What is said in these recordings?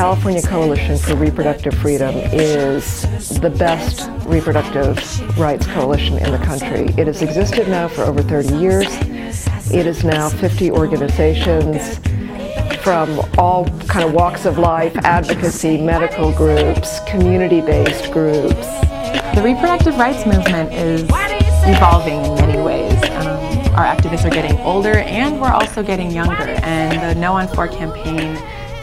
California Coalition for Reproductive Freedom is the best reproductive rights coalition in the country. It has existed now for over 30 years. It is now 50 organizations from all kind of walks of life, advocacy, medical groups, community-based groups. The reproductive rights movement is evolving in many ways. Our activists are getting older and we're also getting younger, and the No on 4 campaign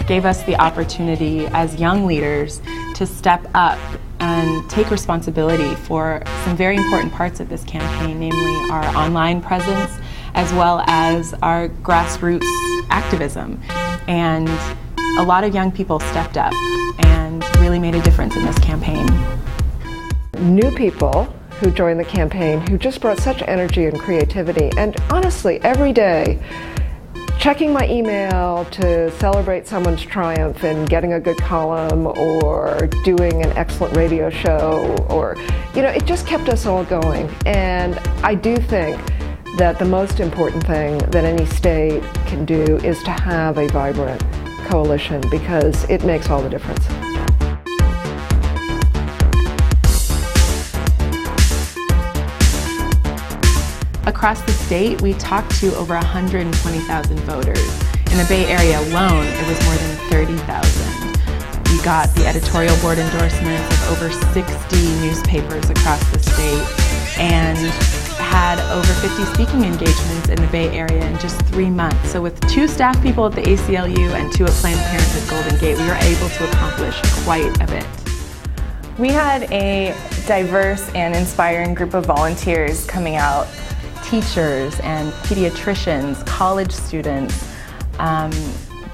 gave us the opportunity as young leaders to step up and take responsibility for some very important parts of this campaign, namely our online presence as well as our grassroots activism. And a lot of young people stepped up and really made a difference in this campaign. New people who joined the campaign who just brought such energy and creativity, and honestly, every day, checking my email to celebrate someone's triumph in getting a good column or doing an excellent radio show, or, it just kept us all going. And I do think that the most important thing that any state can do is to have a vibrant coalition, because it makes all the difference. Across the state, we talked to over 120,000 voters. In the Bay Area alone, it was more than 30,000. We got the editorial board endorsements of over 60 newspapers across the state and had over 50 speaking engagements in the Bay Area in just 3 months. So with 2 staff people at the ACLU and 2 at Planned Parenthood Golden Gate, we were able to accomplish quite a bit. We had a diverse and inspiring group of volunteers coming out. Teachers and pediatricians, college students,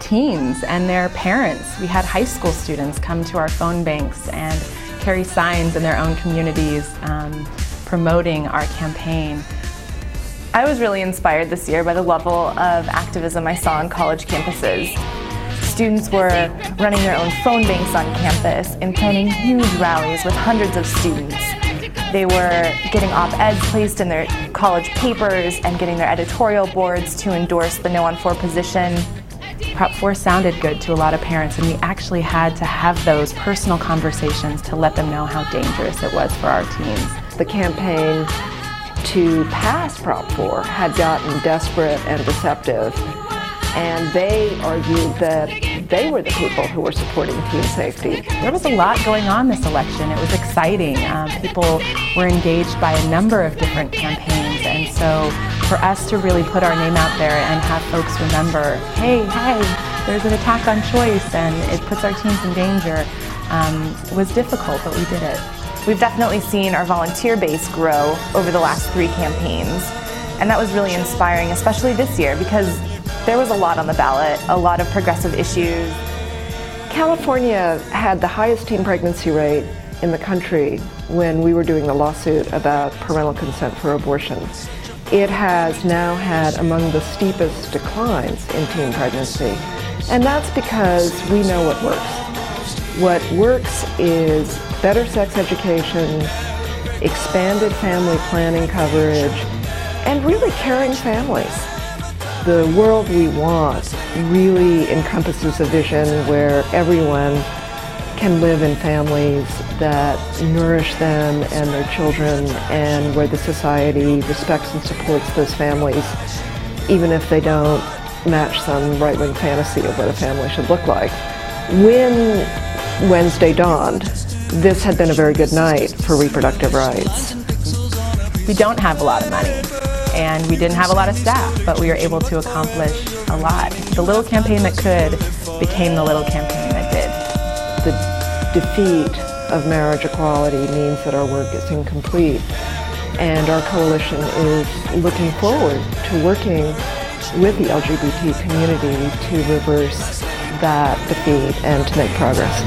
teens and their parents. We had high school students come to our phone banks and carry signs in their own communities promoting our campaign. I was really inspired this year by the level of activism I saw on college campuses. Students were running their own phone banks on campus and planning huge rallies with hundreds of students. They were getting op-eds placed in their college papers and getting their editorial boards to endorse the No on 4 position. Prop 4 sounded good to a lot of parents, and we actually had to have those personal conversations to let them know how dangerous it was for our teens. The campaign to pass Prop 4 had gotten desperate and deceptive, and they argued that they were the people who were supporting teen safety. There was a lot going on this election. It was exciting. People were engaged by a number of different campaigns, and so for us to really put our name out there and have folks remember, hey, there's an attack on choice and it puts our teens in danger, was difficult, but we did it. We've definitely seen our volunteer base grow over the last 3 campaigns, and that was really inspiring, especially this year, because there was a lot on the ballot, a lot of progressive issues. California had the highest teen pregnancy rate in the country when we were doing the lawsuit about parental consent for abortion. It has now had among the steepest declines in teen pregnancy, and that's because we know what works. What works is better sex education, expanded family planning coverage, and really caring families. The world we want really encompasses a vision where everyone can live in families that nourish them and their children, and where the society respects and supports those families, even if they don't match some right-wing fantasy of what a family should look like. When Wednesday dawned, this had been a very good night for reproductive rights. We don't have a lot of money, and we didn't have a lot of staff, but we were able to accomplish a lot. The little campaign that could became the little campaign that did. The defeat of marriage equality means that our work is incomplete, and our coalition is looking forward to working with the LGBT community to reverse that defeat and to make progress.